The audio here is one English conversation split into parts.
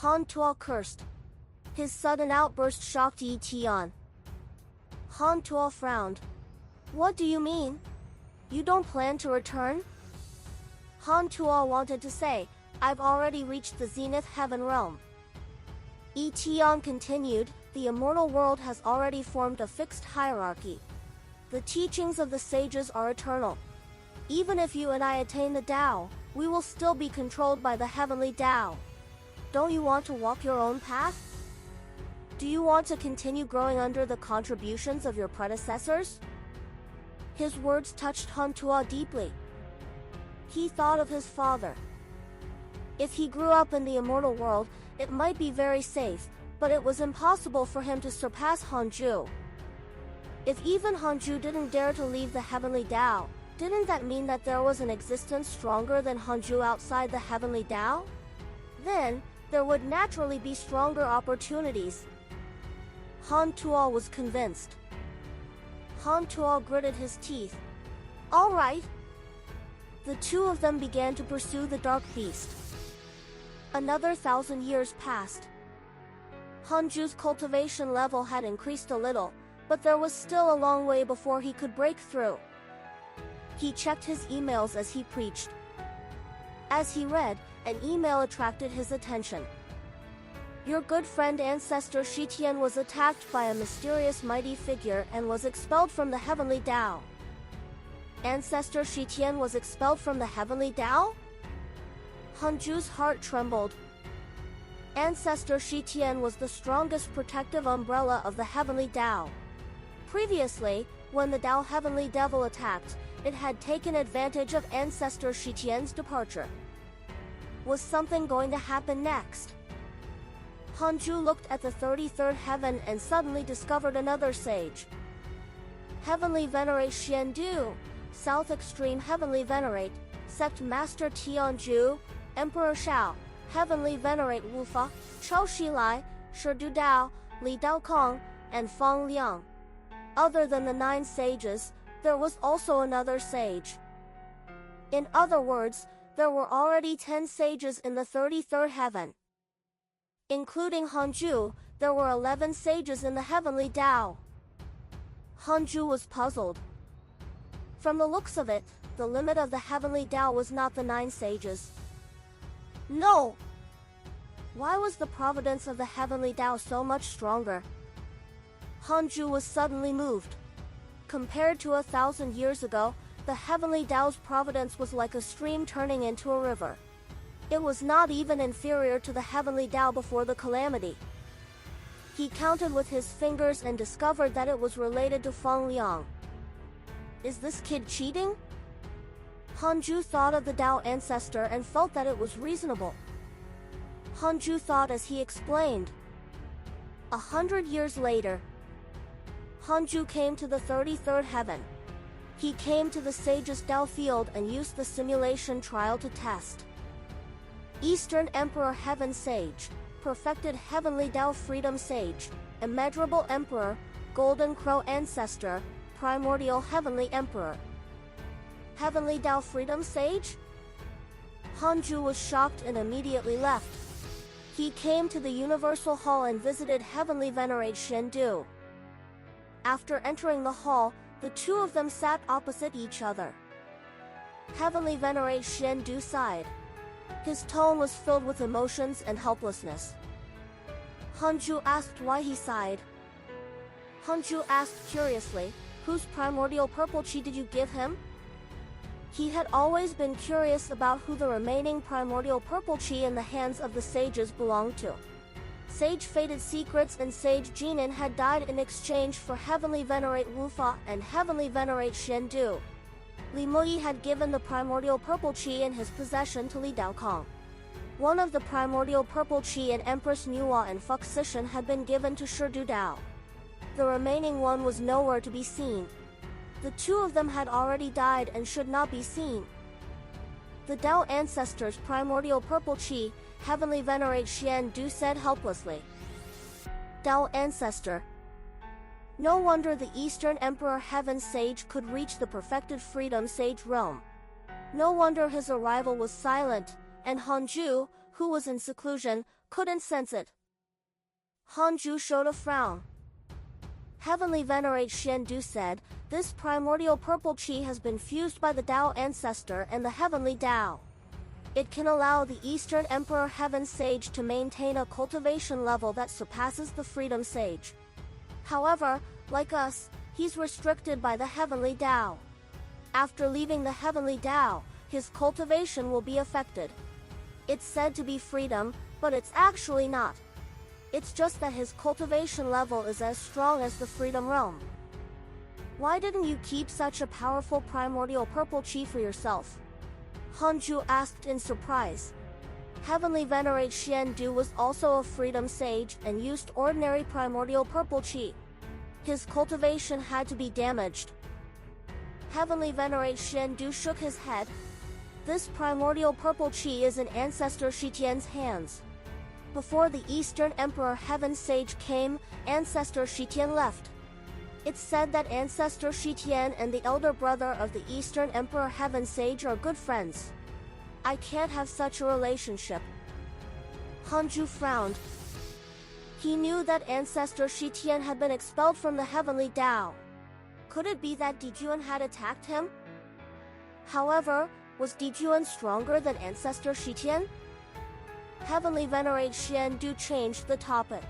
Han Tuo cursed. His sudden outburst shocked Yi Tian. Han Tuo frowned. What do you mean? You don't plan to return? Han Tuo wanted to say, I've already reached the zenith heaven realm. Yi Tian continued, the immortal world has already formed a fixed hierarchy. The teachings of the sages are eternal. Even if you and I attain the Tao, we will still be controlled by the heavenly Tao. Don't you want to walk your own path? Do you want to continue growing under the contributions of your predecessors? His words touched Han Tuo deeply. He thought of his father. If he grew up in the immortal world, it might be very safe, but it was impossible for him to surpass Hanju. If even Hanju didn't dare to leave the heavenly Tao, didn't that mean that there was an existence stronger than Hanju outside the heavenly Tao? Then, there would naturally be stronger opportunities. Han Tuo was convinced. Han Tuo gritted his teeth. All right. The two of them began to pursue the dark beast. Another 1,000 years passed. Hanju's cultivation level had increased a little, but there was still a long way before he could break through. He checked his emails as he preached. As he read, an email attracted his attention. Your good friend Ancestor Shitian was attacked by a mysterious mighty figure and was expelled from the heavenly Tao. Ancestor Shitian was expelled from the heavenly Tao? Hanju's heart trembled. Ancestor Shitian was the strongest protective umbrella of the heavenly Tao. Previously, when the Tao Heavenly Devil attacked, it had taken advantage of Ancestor Shitian's departure. Was something going to happen next? Hanju looked at the 33rd heaven and suddenly discovered another sage. Heavenly Venerate Xiandu, South Extreme Heavenly Venerate, Sect Master Tianju, Emperor Shao, Heavenly Venerate Wufa, Chao Shilai, Shidu Dao, Li Daokong, and Fang Liang. Other than the 9 sages, there was also another sage. In other words, there were already 10 sages in the 33rd heaven. Including Hanju, there were 11 sages in the heavenly Tao. Hanju was puzzled. From the looks of it, the limit of the heavenly Tao was not the 9 sages. No! Why was the providence of the heavenly Tao so much stronger? Hanju was suddenly moved. Compared to 1,000 years ago, the heavenly Tao's providence was like a stream turning into a river. It was not even inferior to the heavenly Tao before the calamity. He counted with his fingers and discovered that it was related to Fang Liang. Is this kid cheating? Hanju thought of the Tao ancestor and felt that it was reasonable. Hanju thought as he explained. 100 years later, Hanju came to the 33rd heaven. He came to the sage's Tao field and used the simulation trial to test. Eastern Emperor Heaven Sage, Perfected Heavenly Tao Freedom Sage, Immeasurable Emperor, Golden Crow Ancestor, Primordial Heavenly Emperor. Heavenly Tao Freedom Sage? Hanju was shocked and immediately left. He came to the Universal Hall and visited Heavenly Venerate Shendu. After entering the hall, the two of them sat opposite each other. Heavenly Venerate Shendu sighed. His tone was filled with emotions and helplessness. Hanju asked why he sighed. Hanju asked curiously, whose primordial purple chi did you give him? He had always been curious about who the remaining primordial purple chi in the hands of the sages belonged to. Sage Fated Secrets and Sage Jinan had died in exchange for Heavenly Venerate Wufa and Heavenly Venerate Shendu. Li Muyi had given the primordial purple chi in his possession to Li Daokong. One of the primordial purple chi in Empress Nuwa and Fuck Sishan had been given to Shidu Dao. The remaining one was nowhere to be seen. The two of them had already died and should not be seen. The Tao ancestor's primordial purple chi, Heavenly Venerate Xiandu said helplessly. Tao ancestor. No wonder the Eastern Emperor Heaven Sage could reach the perfected Freedom Sage realm. No wonder his arrival was silent, and Hanju, who was in seclusion, couldn't sense it. Hanju showed a frown. Heavenly Venerate Xiandu said, this primordial purple qi has been fused by the Tao ancestor and the heavenly Tao. It can allow the Eastern Emperor Heaven Sage to maintain a cultivation level that surpasses the Freedom Sage. However, like us, he's restricted by the heavenly Tao. After leaving the heavenly Tao, his cultivation will be affected. It's said to be freedom, but it's actually not. It's just that his cultivation level is as strong as the Freedom Realm. Why didn't you keep such a powerful primordial purple qi for yourself? Hanju asked in surprise. Heavenly Venerate Xiandu was also a Freedom Sage and used ordinary primordial purple qi. His cultivation had to be damaged. Heavenly Venerate Xiandu shook his head. This primordial purple qi is in Ancestor Shitian's hands. Before the Eastern Emperor Heaven Sage came, Ancestor Shitian left. It's said that Ancestor Shitian and the elder brother of the Eastern Emperor Heaven Sage are good friends. I can't have such a relationship. Hanju frowned. He knew that Ancestor Shitian had been expelled from the Heavenly Tao. Could it be that Dijuan had attacked him? However, was Dijuan stronger than Ancestor Shitian? Heavenly Venerate Xiandu changed the topic.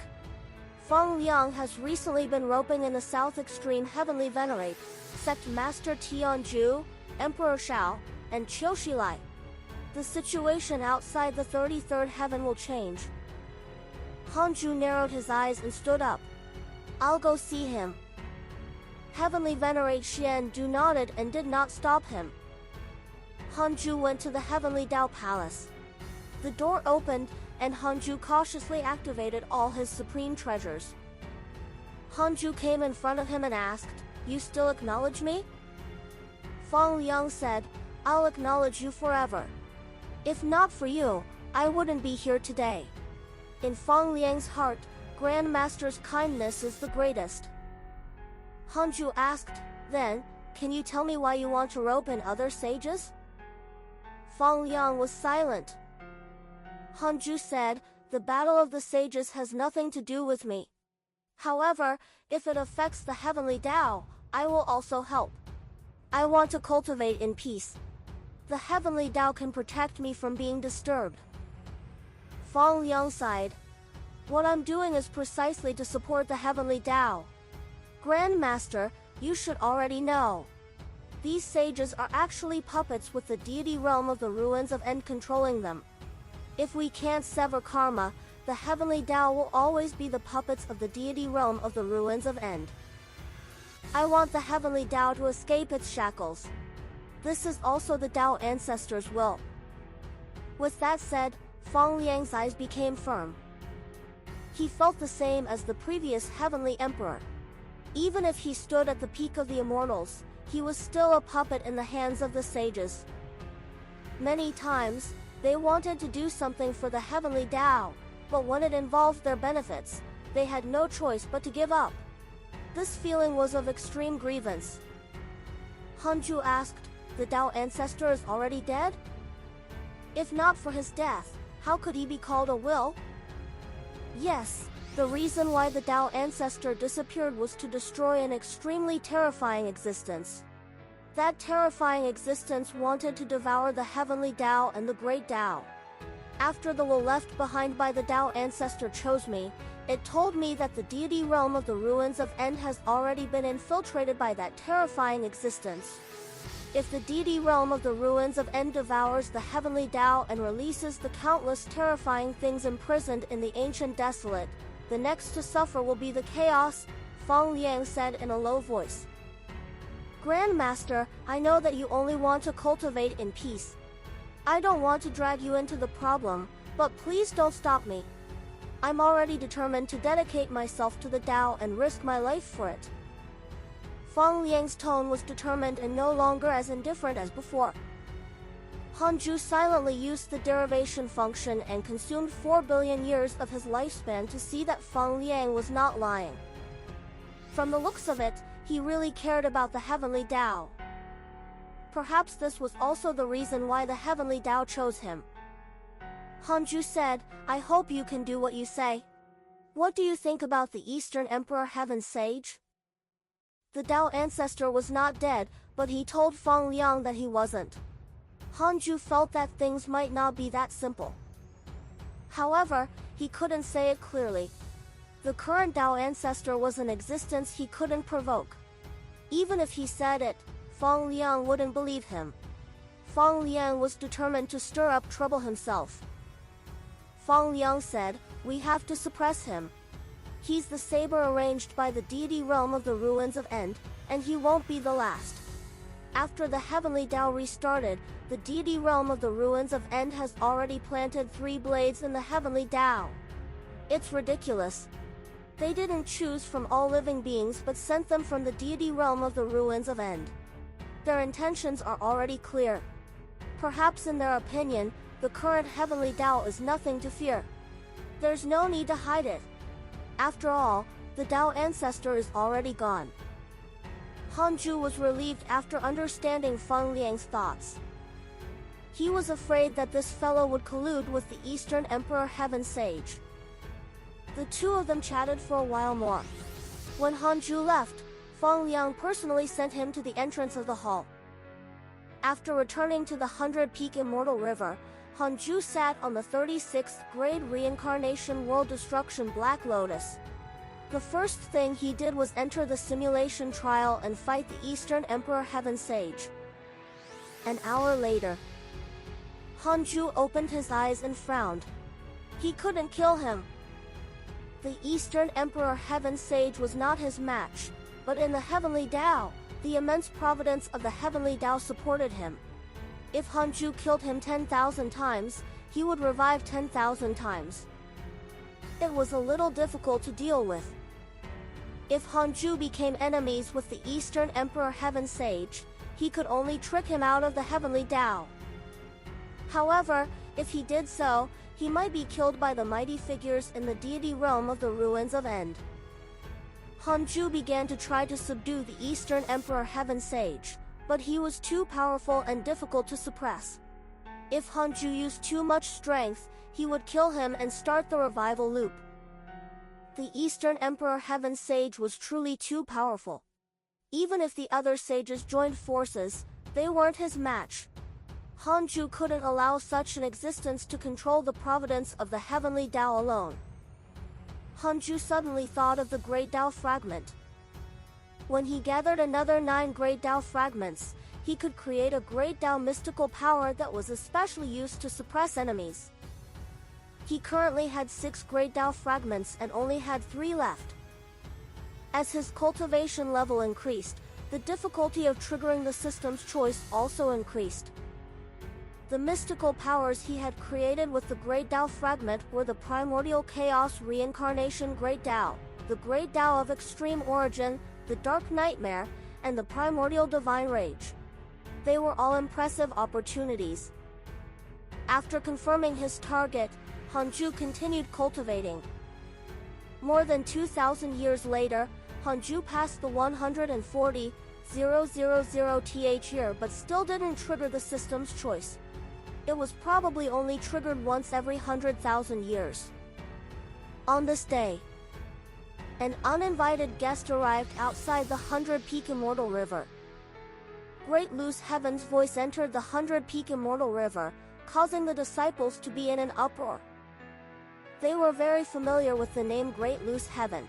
Feng Liang has recently been roping in the South Extreme Heavenly Venerate, Sect Master Tianju, Emperor Shao, and Qiu Shilai. The situation outside the 33rd heaven will change. Hanju narrowed his eyes and stood up. I'll go see him. Heavenly Venerate Xiandu nodded and did not stop him. Hanju went to the Heavenly Tao Palace. The door opened, and Hanju cautiously activated all his supreme treasures. Hanju came in front of him and asked, "You still acknowledge me?" Feng Liang said, "I'll acknowledge you forever. If not for you, I wouldn't be here today." In Feng Liang's heart, Grand Master's kindness is the greatest. Hanju asked, "Then, can you tell me why you want to rope in other sages?" Feng Liang was silent. Hanju said, "The battle of the sages has nothing to do with me. However, if it affects the heavenly Tao, I will also help. I want to cultivate in peace. The heavenly Tao can protect me from being disturbed." Feng Liang sighed. "What I'm doing is precisely to support the heavenly Tao. Grand Master, you should already know. These sages are actually puppets with the deity realm of the ruins of End controlling them. If we can't sever karma, the heavenly Tao will always be the puppets of the deity realm of the ruins of End. I want the heavenly Tao to escape its shackles. This is also the Tao ancestors' will." With that said, Feng Liang's eyes became firm. He felt the same as the previous heavenly emperor. Even if he stood at the peak of the immortals, he was still a puppet in the hands of the sages. Many times, they wanted to do something for the heavenly Tao, but when it involved their benefits, they had no choice but to give up. This feeling was of extreme grievance. Hanju asked, "The Tao ancestor is already dead? If not for his death, how could he be called a will?" "Yes, the reason why the Tao ancestor disappeared was to destroy an extremely terrifying existence. That terrifying existence wanted to devour the heavenly Tao and the great Tao. After the will left behind by the Tao ancestor chose me, it told me that the deity realm of the ruins of End has already been infiltrated by that terrifying existence. If the deity realm of the ruins of End devours the heavenly Tao and releases the countless terrifying things imprisoned in the ancient desolate, the next to suffer will be the chaos," Feng Liang said in a low voice. "Grand Master, I know that you only want to cultivate in peace. I don't want to drag you into the problem, but please don't stop me. I'm already determined to dedicate myself to the Tao and risk my life for it." Feng Liang's tone was determined and no longer as indifferent as before. Hanju silently used the derivation function and consumed 4 billion years of his lifespan to see that Feng Liang was not lying. From the looks of it, he really cared about the heavenly Tao. Perhaps this was also the reason why the heavenly Tao chose him. Hanju said, I hope you can do what you say. What do you think about the Eastern Emperor Heaven Sage? The Dao ancestor was not dead, but he told Feng Liang that he wasn't. Hanju felt that things might not be that simple. However, he couldn't say it clearly. The current Dao ancestor was an existence he couldn't provoke. Even if he said it, Feng Liang wouldn't believe him. Feng Liang was determined to stir up trouble himself. Feng Liang said, we have to suppress him. He's the saber arranged by the deity realm of the ruins of End, and he won't be the last. After the heavenly Dao restarted, the deity realm of the ruins of End has already planted 3 blades in the heavenly Dao. It's ridiculous. They didn't choose from all living beings but sent them from the deity realm of the ruins of End. Their intentions are already clear. Perhaps in their opinion, the current heavenly Dao is nothing to fear. There's no need to hide it. After all, the Dao ancestor is already gone. Hanju was relieved after understanding Feng Liang's thoughts. He was afraid that this fellow would collude with the Eastern Emperor Heaven Sage. The two of them chatted for a while more. When Hanju left, Feng Liang personally sent him to the entrance of the hall. After returning to the 100-peak Immortal River, Hanju sat on the 36th grade Reincarnation World Destruction Black Lotus. The first thing he did was enter the simulation trial and fight the Eastern Emperor Heaven Sage. An hour later, Hanju opened his eyes and frowned. He couldn't kill him. The Eastern Emperor Heaven Sage was not his match, but in the Heavenly Dao, the immense providence of the Heavenly Dao supported him. If Hanju killed him 10,000 times, he would revive 10,000 times. It was a little difficult to deal with. If Hanju became enemies with the Eastern Emperor Heaven Sage, he could only trick him out of the Heavenly Dao. However, if he did so, he might be killed by the mighty figures in the deity realm of the ruins of End. Hanju began to try to subdue the Eastern Emperor Heaven Sage, but he was too powerful and difficult to suppress. If Hanju used too much strength, he would kill him and start the revival loop. The Eastern Emperor Heaven Sage was truly too powerful. Even if the other sages joined forces, they weren't his match. Hanju couldn't allow such an existence to control the providence of the Heavenly Dao alone. Hanju suddenly thought of the Great Dao Fragment. When he gathered another 9 Great Dao Fragments, he could create a Great Dao mystical power that was especially used to suppress enemies. He currently had 6 Great Dao Fragments and only had 3 left. As his cultivation level increased, the difficulty of triggering the system's choice also increased. The mystical powers he had created with the Great Dao Fragment were the Primordial Chaos Reincarnation Great Dao, the Great Dao of Extreme Origin, the Dark Nightmare, and the Primordial Divine Rage. They were all impressive opportunities. After confirming his target, Hanju continued cultivating. More than 2,000 years later, Hanju passed the 140,000 year but still didn't trigger the system's choice. It was probably only triggered once every 100,000 years. On this day, an uninvited guest arrived outside the 100-peak Immortal River. Great Loose Heaven's voice entered the 100-peak Immortal River, causing the disciples to be in an uproar. They were very familiar with the name Great Loose Heaven.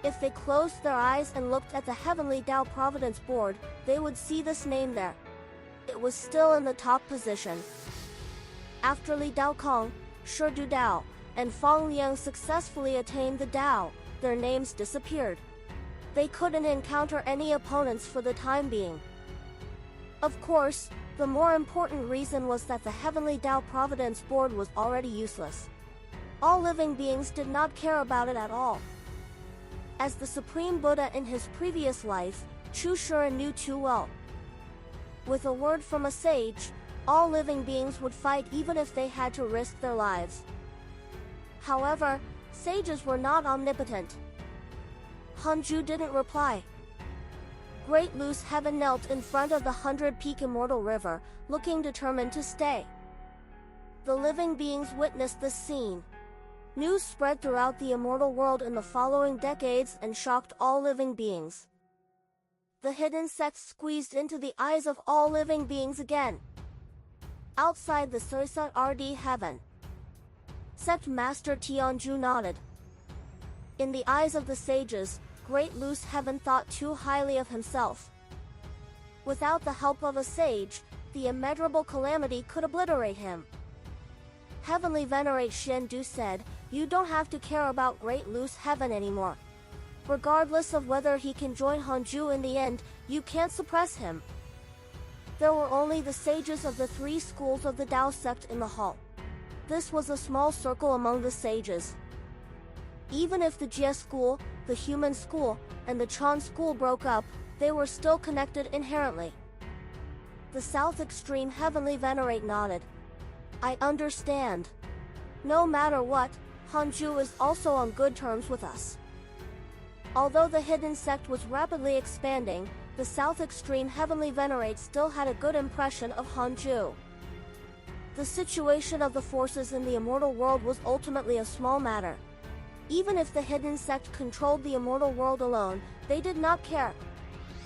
If they closed their eyes and looked at the Heavenly Dao Providence board, they would see this name there. It was still in the top position. After Li Daokong, Shi Du Dao, and Feng Liang successfully attained the Dao, their names disappeared. They couldn't encounter any opponents for the time being. Of course, the more important reason was that the Heavenly Dao Providence board was already useless. All living beings did not care about it at all. As the Supreme Buddha in his previous life, Chu Shuren knew too well. With a word from a sage, all living beings would fight even if they had to risk their lives. However, sages were not omnipotent. Hanju didn't reply. Great Loose Heaven knelt in front of the 100-peak Immortal River, looking determined to stay. The living beings witnessed this scene. News spread throughout the immortal world in the following decades and shocked all living beings. The hidden sect squeezed into the eyes of all living beings again. Outside the Sursat RD heaven, Sect Master Tianju nodded. In the eyes of the sages, Great Loose Heaven thought too highly of himself. Without the help of a sage, the immeasurable calamity could obliterate him. Heavenly Venerate Shendu said, "You don't have to care about Great Loose Heaven anymore. Regardless of whether he can join Hanju in the end, you can't suppress him." There were only the sages of the three schools of the Tao sect in the hall. This was a small circle among the sages. Even if the Jie school, the human school, and the Chan school broke up, they were still connected inherently. The South Extreme Heavenly Venerate nodded. "I understand. No matter what, Hanju is also on good terms with us." Although the hidden sect was rapidly expanding, the South Extreme Heavenly Venerate still had a good impression of Hanju. The situation of the forces in the immortal world was ultimately a small matter. Even if the hidden sect controlled the immortal world alone, they did not care.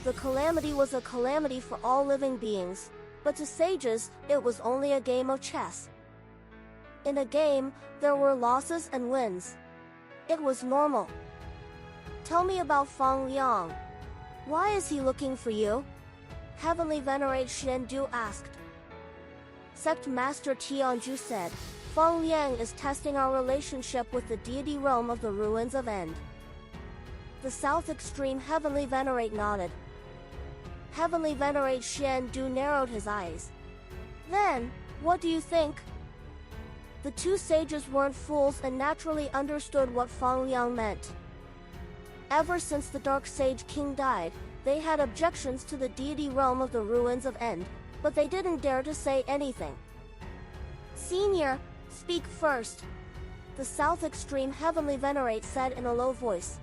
The calamity was a calamity for all living beings, but to sages, it was only a game of chess. In a game, there were losses and wins. It was normal. "Tell me about Fang Liang. Why is he looking for you?" Heavenly Venerate Shendu asked. Sect Master Tianju said, "Fang Liang is testing our relationship with the deity realm of the ruins of End." The South Extreme Heavenly Venerate nodded. Heavenly Venerate Shendu narrowed his eyes. "Then, what do you think?" The two sages weren't fools and naturally understood what Fang Liang meant. Ever since the Dark Sage King died, they had objections to the deity realm of the ruins of End, but they didn't dare to say anything. "Senior, speak first," the South Extreme Heavenly Venerate said in a low voice.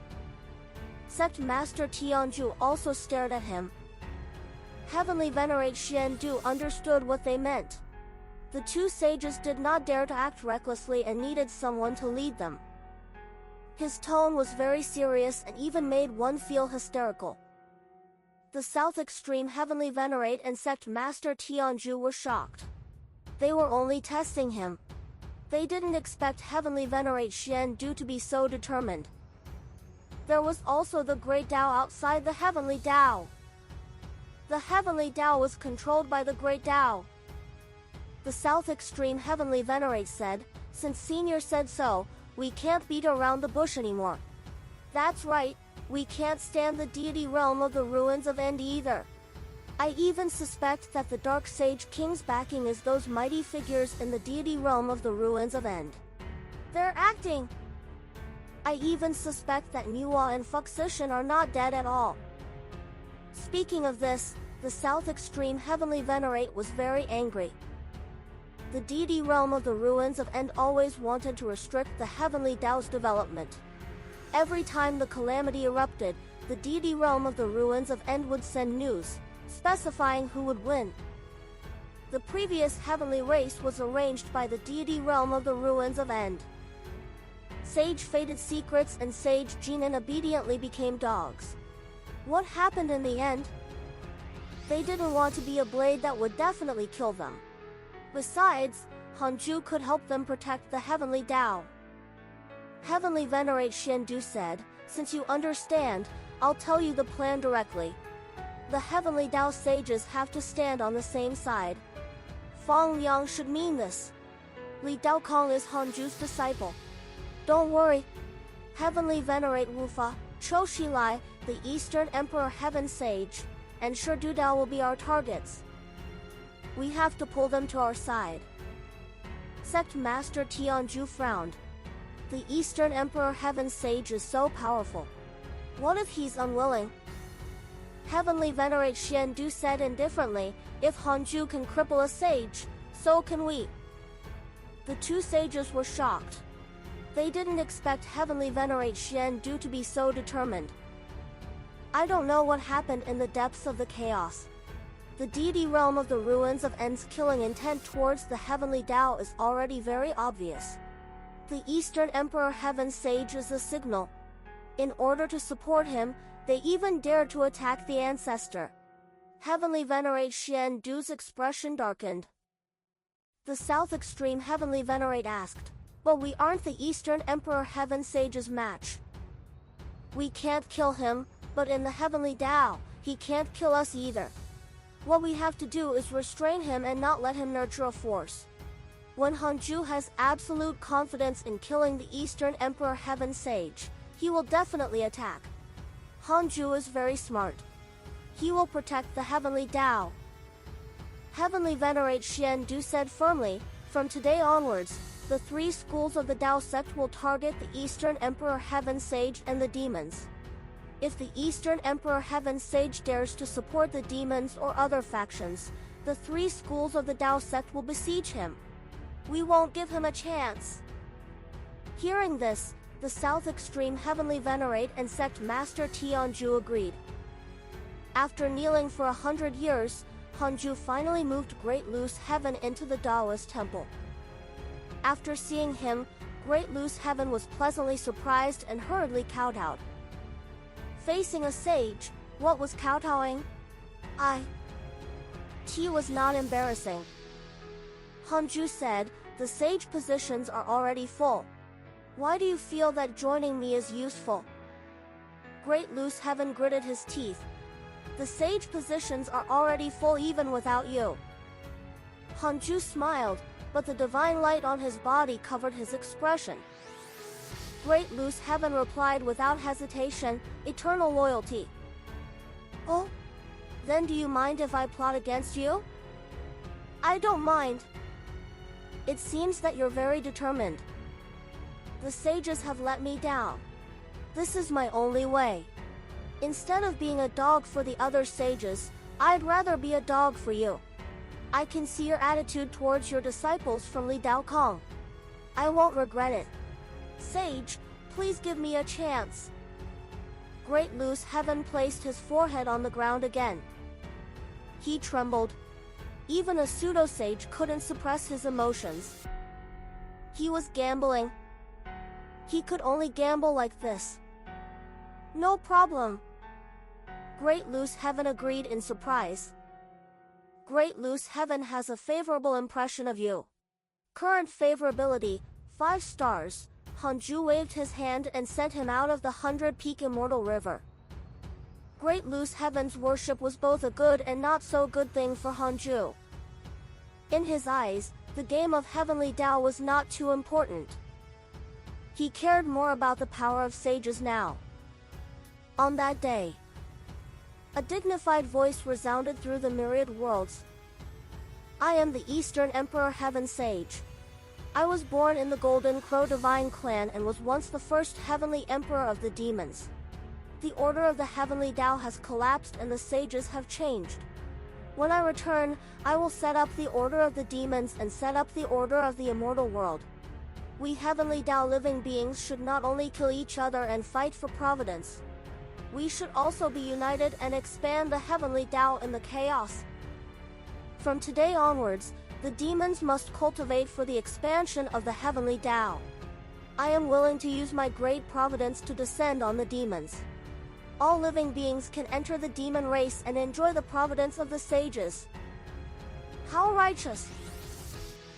Sect Master Tianju also stared at him. Heavenly Venerate Shendu understood what they meant. The two sages did not dare to act recklessly and needed someone to lead them. His tone was very serious and even made one feel hysterical. The South Extreme Heavenly Venerate and Sect Master Tianju were shocked. They were only testing him. They didn't expect Heavenly Venerate Shendu to be so determined. There was also the Great Tao outside the Heavenly Tao. The Heavenly Tao was controlled by the Great Tao. The South Extreme Heavenly Venerate said, "Since Senior said so, we can't beat around the bush anymore. That's right, we can't stand the deity realm of the ruins of End either. I even suspect that the Dark Sage King's backing is those mighty figures in the deity realm of the ruins of End. They're acting. I even suspect that Niwa and Fuxishan are not dead at all." Speaking of this, the South Extreme Heavenly Venerate was very angry. The deity realm of the ruins of End always wanted to restrict the Heavenly Tao's development. Every time the calamity erupted, the deity realm of the ruins of End would send news, specifying who would win. The previous heavenly race was arranged by the deity realm of the ruins of End. Sage Fated Secrets and Sage Jinan obediently became dogs. What happened in the end? They didn't want to be a blade that would definitely kill them. Besides, Hanju could help them protect the Heavenly Tao. Heavenly Venerate Shendu said, "Since you understand, I'll tell you the plan directly. The Heavenly Tao sages have to stand on the same side. Fang Liang should mean this. Li Daokong is Hanju's disciple. Don't worry. Heavenly Venerate Wufa, Choshilai, the Eastern Emperor Heaven Sage, and Sherdudao will be our targets. We have to pull them to our side." Sect Master Tianju frowned. The Eastern Emperor Heaven Sage is so powerful. What if he's unwilling? Heavenly Venerate Shendu said indifferently, "If Hanju can cripple a sage, so can we." The two sages were shocked. They didn't expect Heavenly Venerate Shendu to be so determined. I don't know what happened in the depths of the chaos. The deity realm of the ruins of End's killing intent towards the heavenly Tao is already very obvious. The Eastern Emperor Heaven Sage is the signal. In order to support him, they even dared to attack the ancestor. Heavenly Venerate Xian Du's expression darkened. The South Extreme Heavenly Venerate asked, "But we aren't the Eastern Emperor Heaven Sage's match. We can't kill him, but in the heavenly Tao, he can't kill us either. What we have to do is restrain him and not let him nurture a force." When Hanju has absolute confidence in killing the Eastern Emperor Heaven Sage, he will definitely attack. Hanju is very smart. He will protect the heavenly Tao. Heavenly Venerate Xian Du said firmly, "From today onwards, the three schools of the Tao sect will target the Eastern Emperor Heaven Sage and the demons. If the Eastern Emperor Heaven Sage dares to support the demons or other factions, the three schools of the Tao sect will besiege him. We won't give him a chance." Hearing this, the South Extreme Heavenly Venerate and Sect Master Tianju agreed. After kneeling for 100 years, Hanju finally moved Great Loose Heaven into the Taoist temple. After seeing him, Great Loose Heaven was pleasantly surprised and hurriedly kowtowed. Facing a sage, what was kowtowing? T was not embarrassing. Hanju said, "The sage positions are already full. Why do you feel that joining me is useful?" Great Loose Heaven gritted his teeth. "The sage positions are already full even without you." Hanju smiled, but the divine light on his body covered his expression. Great Loose Heaven replied without hesitation, "Eternal loyalty." "Oh? Then do you mind if I plot against you?" "I don't mind. It seems that you're very determined. The sages have let me down. This is my only way. Instead of being a dog for the other sages, I'd rather be a dog for you. I can see your attitude towards your disciples from Li Daokong. I won't regret it. Sage, please give me a chance." Great Loose Heaven placed his forehead on the ground again. He trembled. Even a pseudo-sage couldn't suppress his emotions. He was gambling. He could only gamble like this. "No problem." Great Loose Heaven agreed in surprise. "Great Loose Heaven has a favorable impression of you. Current favorability, 5 stars. Hanju waved his hand and sent him out of the 100-peak Immortal River. Great Loose Heaven's worship was both a good and not so good thing for Hanju. In his eyes, the game of heavenly Tao was not too important. He cared more about the power of sages now. On that day, a dignified voice resounded through the myriad worlds. "I am the Eastern Emperor Heaven Sage. I was born in the Golden Crow Divine Clan and was once the first Heavenly Emperor of the Demons. The order of the Heavenly Tao has collapsed and the sages have changed. When I return, I will set up the order of the demons and set up the order of the immortal world. We Heavenly Tao living beings should not only kill each other and fight for Providence. We should also be united and expand the Heavenly Tao in the chaos. From today onwards, the demons must cultivate for the expansion of the Heavenly Tao. I am willing to use my great providence to descend on the demons. All living beings can enter the demon race and enjoy the providence of the sages." How righteous!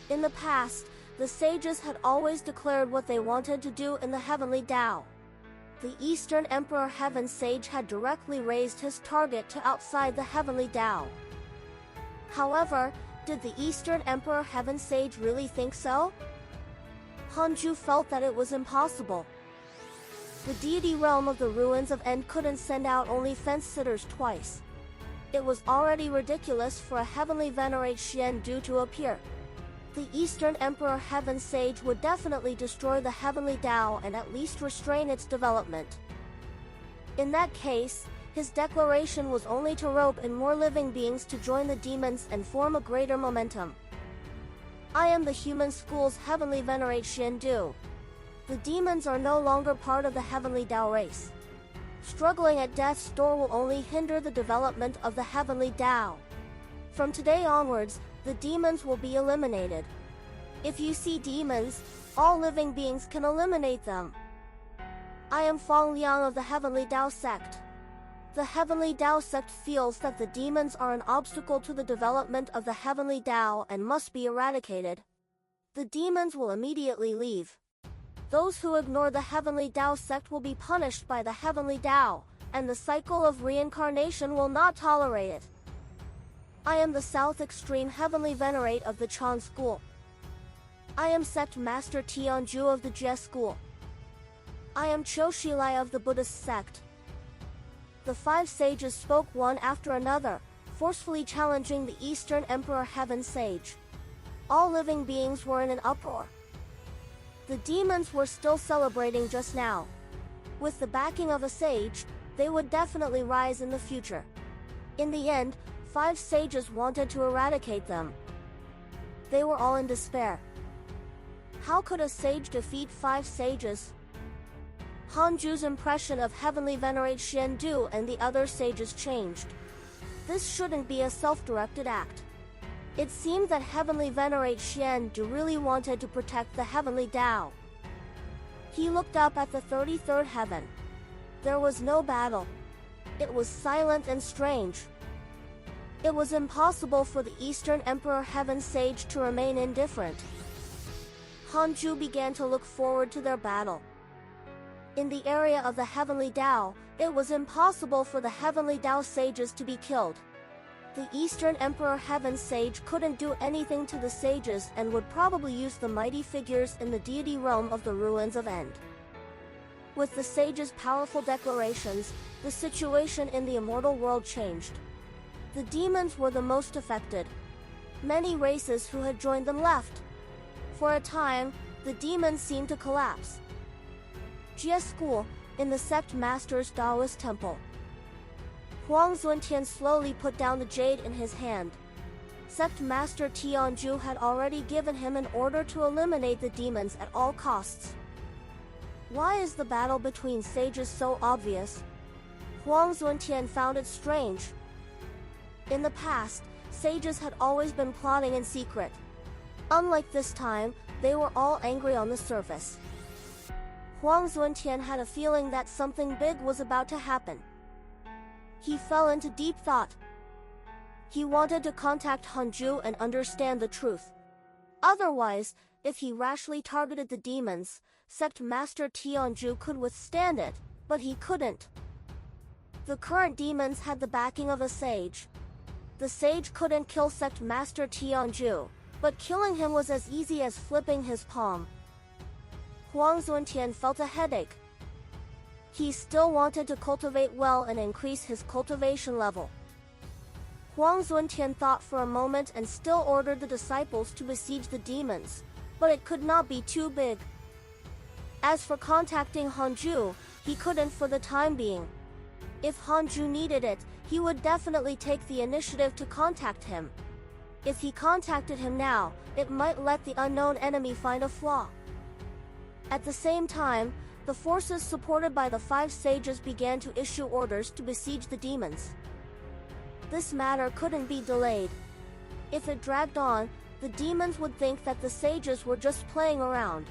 In the past, the sages had always declared what they wanted to do in the Heavenly Tao. The Eastern Emperor Heaven Sage had directly raised his target to outside the Heavenly Tao. However, did the Eastern Emperor Heaven Sage really think so? Hanju felt that it was impossible. The deity realm of the ruins of End couldn't send out only fence-sitters twice. It was already ridiculous for a Heavenly Venerate Xian Du to appear. The Eastern Emperor Heaven Sage would definitely destroy the Heavenly Tao and at least restrain its development. In that case, his declaration was only to rope in more living beings to join the demons and form a greater momentum. "I am the human school's Heavenly Venerate Xian Du. The demons are no longer part of the Heavenly Tao race. Struggling at death's door will only hinder the development of the Heavenly Tao. From today onwards, the demons will be eliminated. If you see demons, all living beings can eliminate them. I am Fang Liang of the Heavenly Tao sect. The Heavenly Tao sect feels that the demons are an obstacle to the development of the Heavenly Tao and must be eradicated. The demons will immediately leave. Those who ignore the Heavenly Tao sect will be punished by the Heavenly Tao, and the cycle of reincarnation will not tolerate it. I am the South Extreme Heavenly Venerate of the Chan School. I am Sect Master Tianju of the Jie School. I am Choshilai of the Buddhist sect. The 5 sages spoke one after another, forcefully challenging the Eastern Emperor Heaven Sage. All living beings were in an uproar. The demons were still celebrating just now. With the backing of a sage, they would definitely rise in the future. In the end, 5 sages wanted to eradicate them. They were all in despair. How could a sage defeat 5 sages? Hanju's impression of Heavenly Venerate Xiandu and the other sages changed. This shouldn't be a self-directed act. It seemed that Heavenly Venerate Xiandu really wanted to protect the Heavenly Tao. He looked up at the 33rd heaven. There was no battle. It was silent and strange. It was impossible for the Eastern Emperor Heaven Sage to remain indifferent. Hanju began to look forward to their battle. In the area of the Heavenly Tao, it was impossible for the Heavenly Tao sages to be killed. The Eastern Emperor Heaven Sage couldn't do anything to the sages and would probably use the mighty figures in the deity realm of the ruins of End. With the sages' powerful declarations, the situation in the immortal world changed. The demons were the most affected. Many races who had joined them left. For a time, the demons seemed to collapse. Jie School, in the sect master's Taoist temple. Huang Zuntian slowly put down the jade in his hand. Sect master Tianju had already given him an order to eliminate the demons at all costs. Why is the battle between sages so obvious? Huang Zuntian found it strange. In the past, sages had always been plotting in secret. Unlike this time, they were all angry on the surface. Huang Zuntian had a feeling that something big was about to happen. He fell into deep thought. He wanted to contact Hanju and understand the truth. Otherwise, if he rashly targeted the demons, Sect Master Tianju could withstand it, but he couldn't. The current demons had the backing of a sage. The sage couldn't kill Sect Master Tianju, but killing him was as easy as flipping his palm. Huang Zuntian felt a headache. He still wanted to cultivate well and increase his cultivation level. Huang Zuntian thought for a moment and still ordered the disciples to besiege the demons, but it could not be too big. As for contacting Hanju, he couldn't for the time being. If Hanju needed it, he would definitely take the initiative to contact him. If he contacted him now, it might let the unknown enemy find a flaw. At the same time, the forces supported by the 5 sages began to issue orders to besiege the demons. This matter couldn't be delayed. If it dragged on, the demons would think that the sages were just playing around.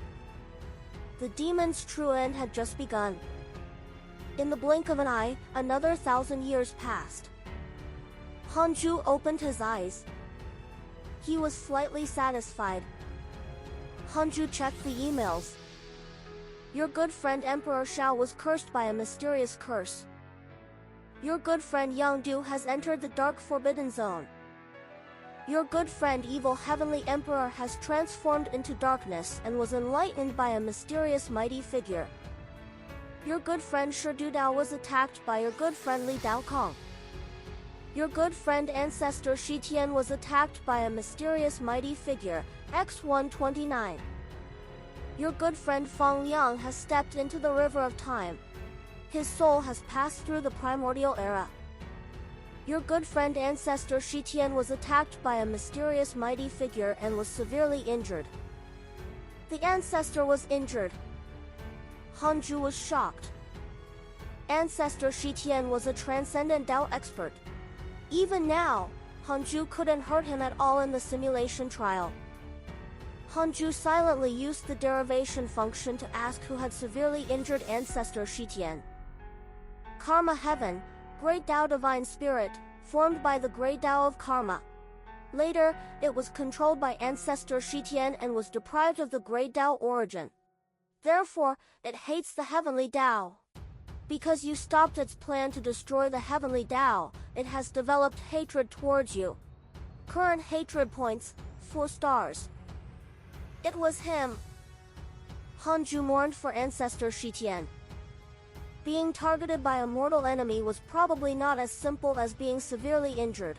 The demons' true end had just begun. In the blink of an eye, another 1,000 years passed. Hanju opened his eyes. He was slightly satisfied. Hanju checked the emails. Your good friend Emperor Shao was cursed by a mysterious curse. Your good friend Yangdu has entered the dark forbidden zone. Your good friend Evil Heavenly Emperor has transformed into darkness and was enlightened by a mysterious mighty figure. Your good friend Shi Dudao was attacked by your good friend Li Daokong. Your good friend Ancestor Shi Tian was attacked by a mysterious mighty figure, X129. Your good friend Fang Liang has stepped into the river of time. His soul has passed through the primordial era. Your good friend Ancestor Shi Tian was attacked by a mysterious mighty figure and was severely injured. The ancestor was injured. Hanju was shocked. Ancestor Shi Tian was a transcendent Dao expert. Even now, Hanju couldn't hurt him at all in the simulation trial. Hanju silently used the derivation function to ask who had severely injured ancestor Shitian. Karma Heaven, Great Tao Divine Spirit, formed by the Great Tao of Karma. Later, it was controlled by ancestor Shitian and was deprived of the Great Tao origin. Therefore, it hates the Heavenly Tao. Because you stopped its plan to destroy the Heavenly Tao, it has developed hatred towards you. Current hatred points, 4 stars. It was him. Hanju mourned for ancestor Shitian. Being targeted by a mortal enemy was probably not as simple as being severely injured.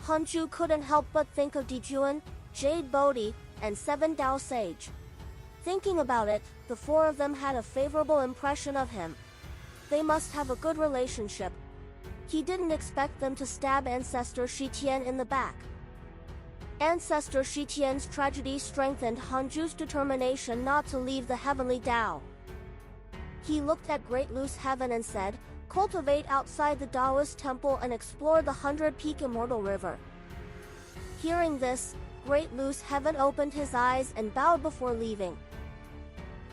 Hanju couldn't help but think of Dijuan, Jade Bodhi, and 7 Dao Sage. Thinking about it, the 4 of them had a favorable impression of him. They must have a good relationship. He didn't expect them to stab ancestor Shitian in the back. Ancestor Shitian's tragedy strengthened Hanju's determination not to leave the Heavenly Tao. He looked at Great Loose Heaven and said, "Cultivate outside the Taoist temple and explore the 100-peak Immortal River." Hearing this, Great Loose Heaven opened his eyes and bowed before leaving.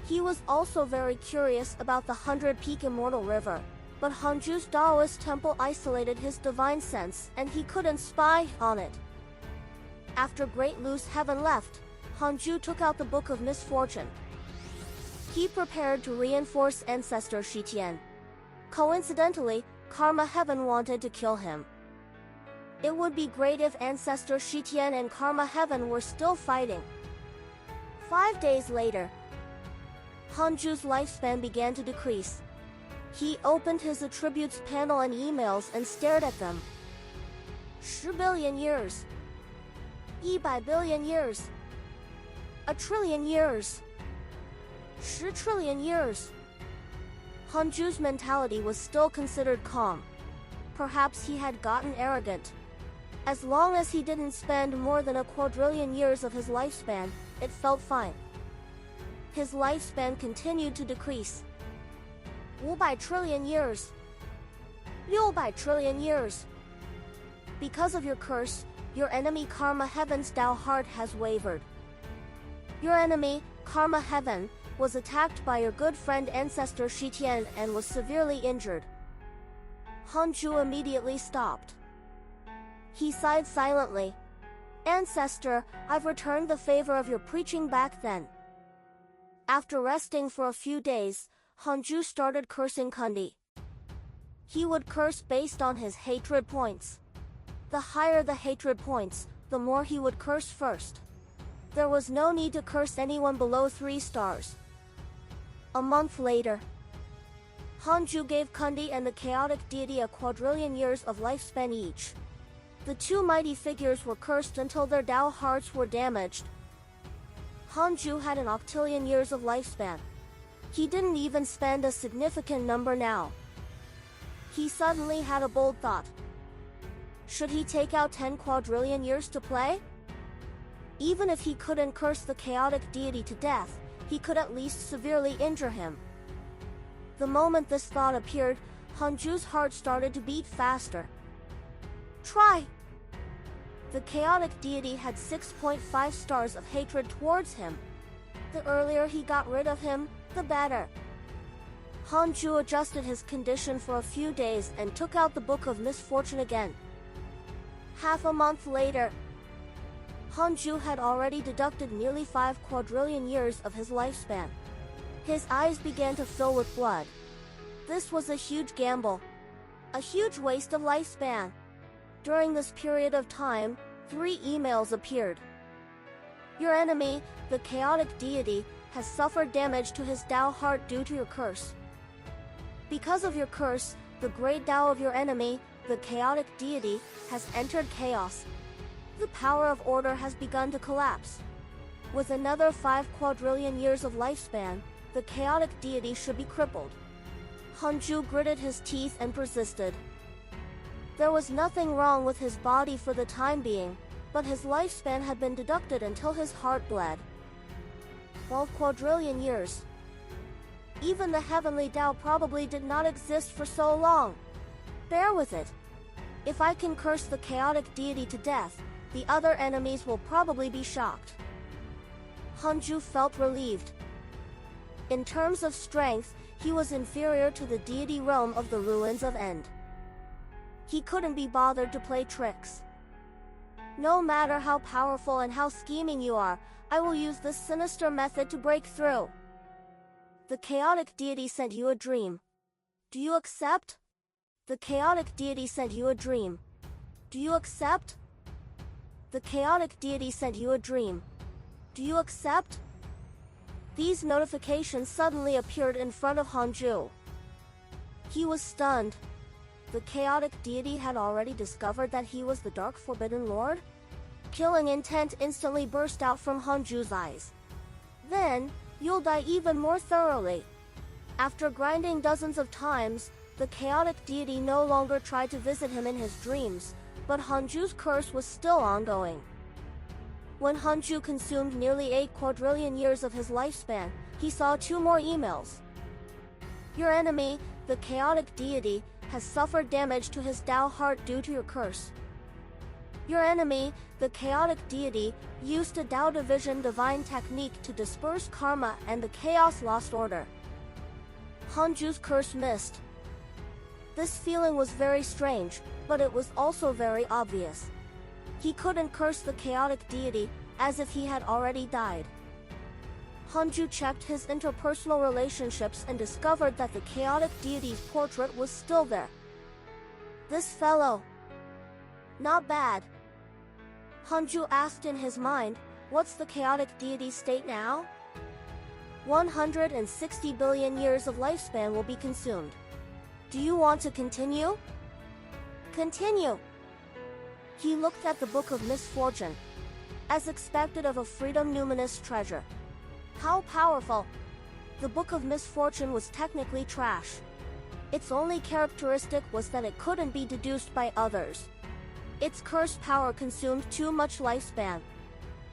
He was also very curious about the 100-peak Immortal River, but Hanju's Taoist temple isolated his divine sense and he couldn't spy on it. After Great Loose Heaven left, Hanju took out the Book of Misfortune. He prepared to reinforce ancestor Shitian. Coincidentally, Karma Heaven wanted to kill him. It would be great if ancestor Shitian and Karma Heaven were still fighting. 5 days later, Hanju's lifespan began to decrease. He opened his attributes panel and emails and stared at them. 10 billion years. 100 billion years. 1 trillion years. 10 trillion years. Hanju's mentality was still considered calm. Perhaps he had gotten arrogant. As long as he didn't spend more than 1 quadrillion years of his lifespan, it felt fine. His lifespan continued to decrease. 500 trillion years. 600 trillion years. Because of your curse, your enemy Karma Heaven's Tao heart has wavered. Your enemy, Karma Heaven, was attacked by your good friend ancestor Shitian and was severely injured. Hanju immediately stopped. He sighed silently. Ancestor, I've returned the favor of your preaching back then. After resting for a few days, Hanju started cursing Kundi. He would curse based on his hatred points. The higher the hatred points, the more he would curse first. There was no need to curse anyone below 3 stars. A month later, Hanju gave Kundi and the chaotic deity 1 quadrillion years of lifespan each. The 2 mighty figures were cursed until their Tao hearts were damaged. Hanju had an octillion years of lifespan. He didn't even spend a significant number now. He suddenly had a bold thought. Should he take out 10 quadrillion years to play? Even if he couldn't curse the chaotic deity to death, he could at least severely injure him. The moment this thought appeared, Hanju's heart started to beat faster. Try! The chaotic deity had 6.5 stars of hatred towards him. The earlier he got rid of him, the better. Hanju adjusted his condition for a few days and took out the Book of Misfortune again. Half a month later, Hanju had already deducted nearly 5 quadrillion years of his lifespan. His eyes began to fill with blood. This was a huge gamble. A huge waste of lifespan. During this period of time, 3 emails appeared. Your enemy, the chaotic deity, has suffered damage to his Tao heart due to your curse. Because of your curse, the great Tao of your enemy, the chaotic deity, has entered chaos. The power of order has begun to collapse. With another 5 quadrillion years of lifespan, the chaotic deity should be crippled. Hanju gritted his teeth and persisted. There was nothing wrong with his body for the time being, but his lifespan had been deducted until his heart bled. 12 quadrillion years. Even the heavenly Tao probably did not exist for so long. Bear with it. If I can curse the chaotic deity to death, the other enemies will probably be shocked. Hanju felt relieved. In terms of strength, he was inferior to the deity realm of the ruins of End. He couldn't be bothered to play tricks. No matter how powerful and how scheming you are, I will use this sinister method to break through. The chaotic deity sent you a dream. Do you accept? The chaotic deity sent you a dream. Do you accept? The chaotic deity sent you a dream. Do you accept? These notifications suddenly appeared in front of Hanju. He was stunned. The chaotic deity had already discovered that he was the Dark Forbidden Lord? Killing intent instantly burst out from Hanju's eyes. Then, you'll die even more thoroughly. After grinding dozens of times, the chaotic deity no longer tried to visit him in his dreams, but Hanju's curse was still ongoing. When Hanju consumed nearly 8 quadrillion years of his lifespan, he saw 2 more emails. Your enemy, the chaotic deity, has suffered damage to his Tao heart due to your curse. Your enemy, the chaotic deity, used a Tao division divine technique to disperse karma and the chaos lost order. Hanju's curse missed. This feeling was very strange, but it was also very obvious. He couldn't curse the chaotic deity, as if he had already died. Hanju checked his interpersonal relationships and discovered that the chaotic deity's portrait was still there. This fellow. Not bad. Hanju asked in his mind, what's the chaotic deity's state now? 160 billion years of lifespan will be consumed. Do you want to continue? Continue. He looked at the Book of Misfortune. As expected of a freedom numinous treasure. How powerful! The Book of Misfortune was technically trash. Its only characteristic was that it couldn't be deduced by others. Its cursed power consumed too much lifespan.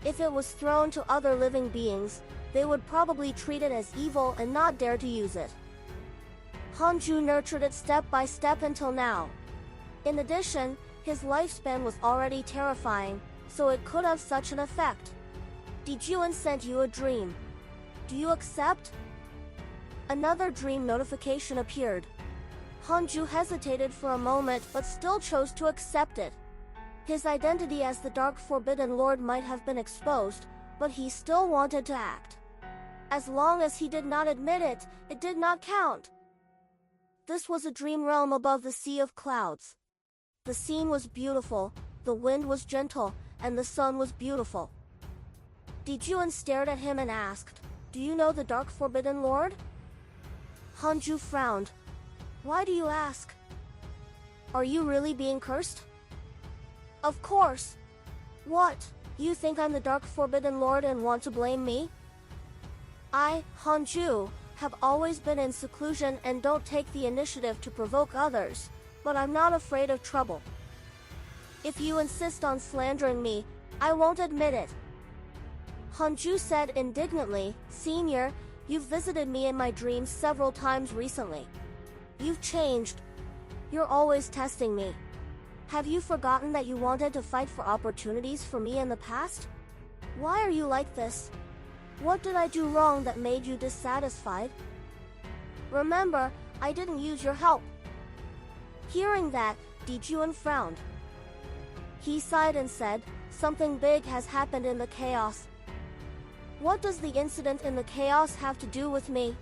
If it was thrown to other living beings, they would probably treat it as evil and not dare to use it. Hanju nurtured it step by step until now. In addition, his lifespan was already terrifying, so it could have such an effect. Dijuan sent you a dream. Do you accept? Another dream notification appeared. Hanju hesitated for a moment but still chose to accept it. His identity as the Dark Forbidden Lord might have been exposed, but he still wanted to act. As long as he did not admit it, it did not count. This was a dream realm above the sea of clouds. The scene was beautiful, the wind was gentle, and the sun was beautiful. Dijuan stared at him and asked, do you know the Dark Forbidden Lord? Hanju frowned. Why do you ask? Are you really being cursed? Of course. What, you think I'm the Dark Forbidden Lord and want to blame me? I, Hanju, have always been in seclusion and don't take the initiative to provoke others, but I'm not afraid of trouble. If you insist on slandering me, I won't admit it. Hanju said indignantly, Senior, you've visited me in my dreams several times recently. You've changed. You're always testing me. Have you forgotten that you wanted to fight for opportunities for me in the past? Why are you like this? What did I do wrong that made you dissatisfied? Remember, I didn't use your help. Hearing that, Dijuan frowned. He sighed and said, something big has happened in the chaos. What does the incident in the chaos have to do with me?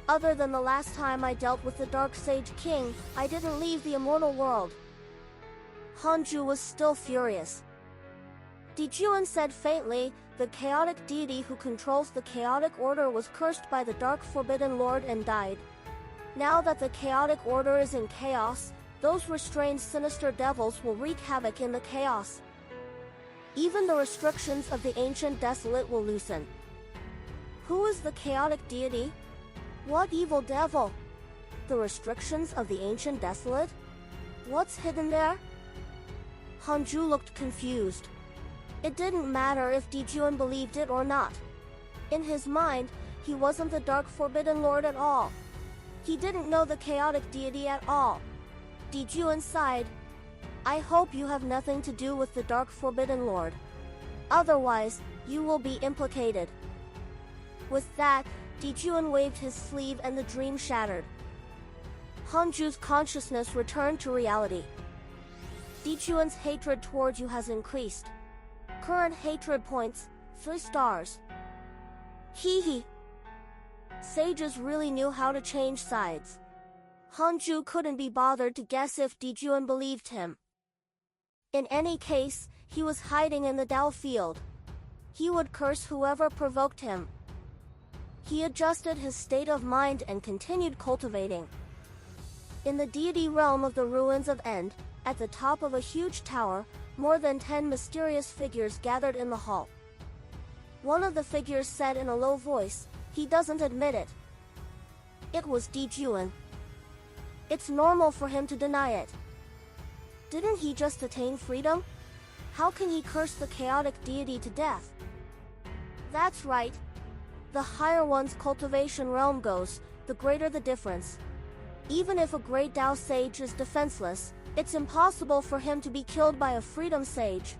Other than the last time I dealt with the Dark Sage King, I didn't leave the immortal world. Hanju was still furious. Dijuan said faintly, the chaotic deity who controls the chaotic order was cursed by the Dark Forbidden Lord and died. Now that the chaotic order is in chaos, those restrained sinister devils will wreak havoc in the chaos. Even the restrictions of the ancient desolate will loosen. Who is the chaotic deity? What evil devil? The restrictions of the ancient desolate? What's hidden there? Hanju looked confused. It didn't matter if Dijuan believed it or not. In his mind, he wasn't the Dark Forbidden Lord at all. He didn't know the chaotic deity at all. Dijuan sighed. I hope you have nothing to do with the Dark Forbidden Lord. Otherwise, you will be implicated. With that, Dijuan waved his sleeve and the dream shattered. Hanju's consciousness returned to reality. Dijuan's hatred toward you has increased. Current hatred points, 3 stars. Hee hee. Sages really knew how to change sides. Hanju couldn't be bothered to guess if Dijuan believed him. In any case, he was hiding in the Dao field. He would curse whoever provoked him. He adjusted his state of mind and continued cultivating. In the deity realm of the ruins of End, at the top of a huge tower, more than 10 mysterious figures gathered in the hall. One of the figures said in a low voice, he doesn't admit it. It was Dijuan. It's normal for him to deny it. Didn't he just attain freedom? How can he curse the chaotic deity to death? That's right. The higher one's cultivation realm goes, the greater the difference. Even if a great Dao sage is defenseless, it's impossible for him to be killed by a freedom sage.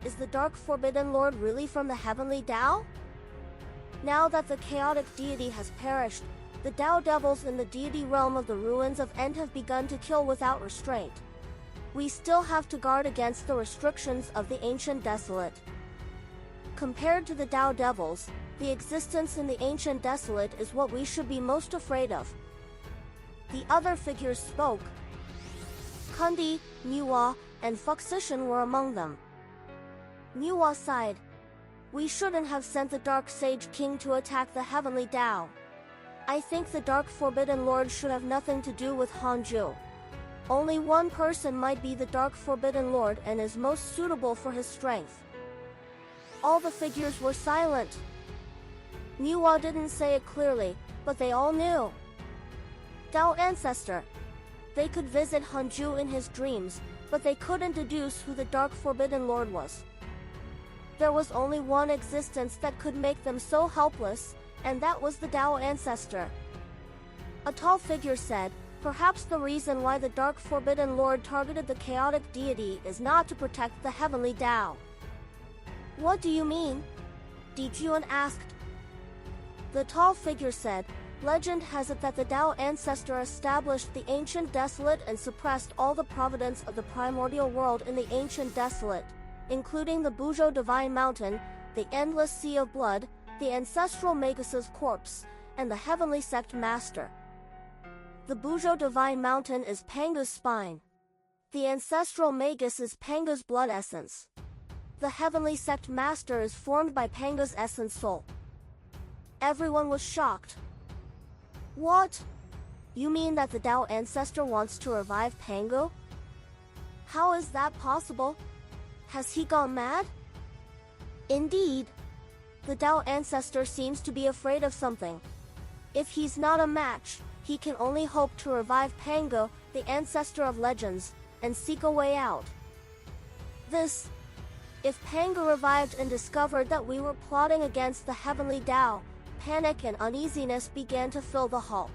Is the Dark Forbidden Lord really from the heavenly Dao? Now that the chaotic deity has perished, the Dao devils in the deity realm of the ruins of End have begun to kill without restraint. We still have to guard against the restrictions of the Ancient Desolate. Compared to the Dao devils, the existence in the Ancient Desolate is what we should be most afraid of. The other figures spoke. Kundi, Niwa, and Fuxishan were among them. Niwa sighed. We shouldn't have sent the Dark Sage King to attack the Heavenly Dao. I think the Dark Forbidden Lord should have nothing to do with Hanju. Only one person might be the Dark Forbidden Lord and is most suitable for his strength. All the figures were silent. Niwa didn't say it clearly, but they all knew. Dao Ancestor. They could visit Hanju in his dreams, but they couldn't deduce who the Dark Forbidden Lord was. There was only one existence that could make them so helpless, and that was the Dao Ancestor. A tall figure said, perhaps the reason why the Dark Forbidden Lord targeted the chaotic deity is not to protect the heavenly Dao. What do you mean? Dijuan asked. The tall figure said, legend has it that the Dao Ancestor established the Ancient Desolate and suppressed all the providence of the primordial world in the Ancient Desolate, including the Buzhou Divine Mountain, the Endless Sea of Blood, the Ancestral Magus' corpse, and the Heavenly Sect Master. The Buzhou Divine Mountain is Panga's spine. The Ancestral Magus is Panga's blood essence. The Heavenly Sect Master is formed by Panga's essence soul. Everyone was shocked. What? You mean that the Dao Ancestor wants to revive Pangu? How is that possible? Has he gone mad? Indeed. The Dao Ancestor seems to be afraid of something. If he's not a match, he can only hope to revive Pangu, the ancestor of legends, and seek a way out. If Pangu revived and discovered that we were plotting against the Heavenly Dao, panic and uneasiness began to fill the hall.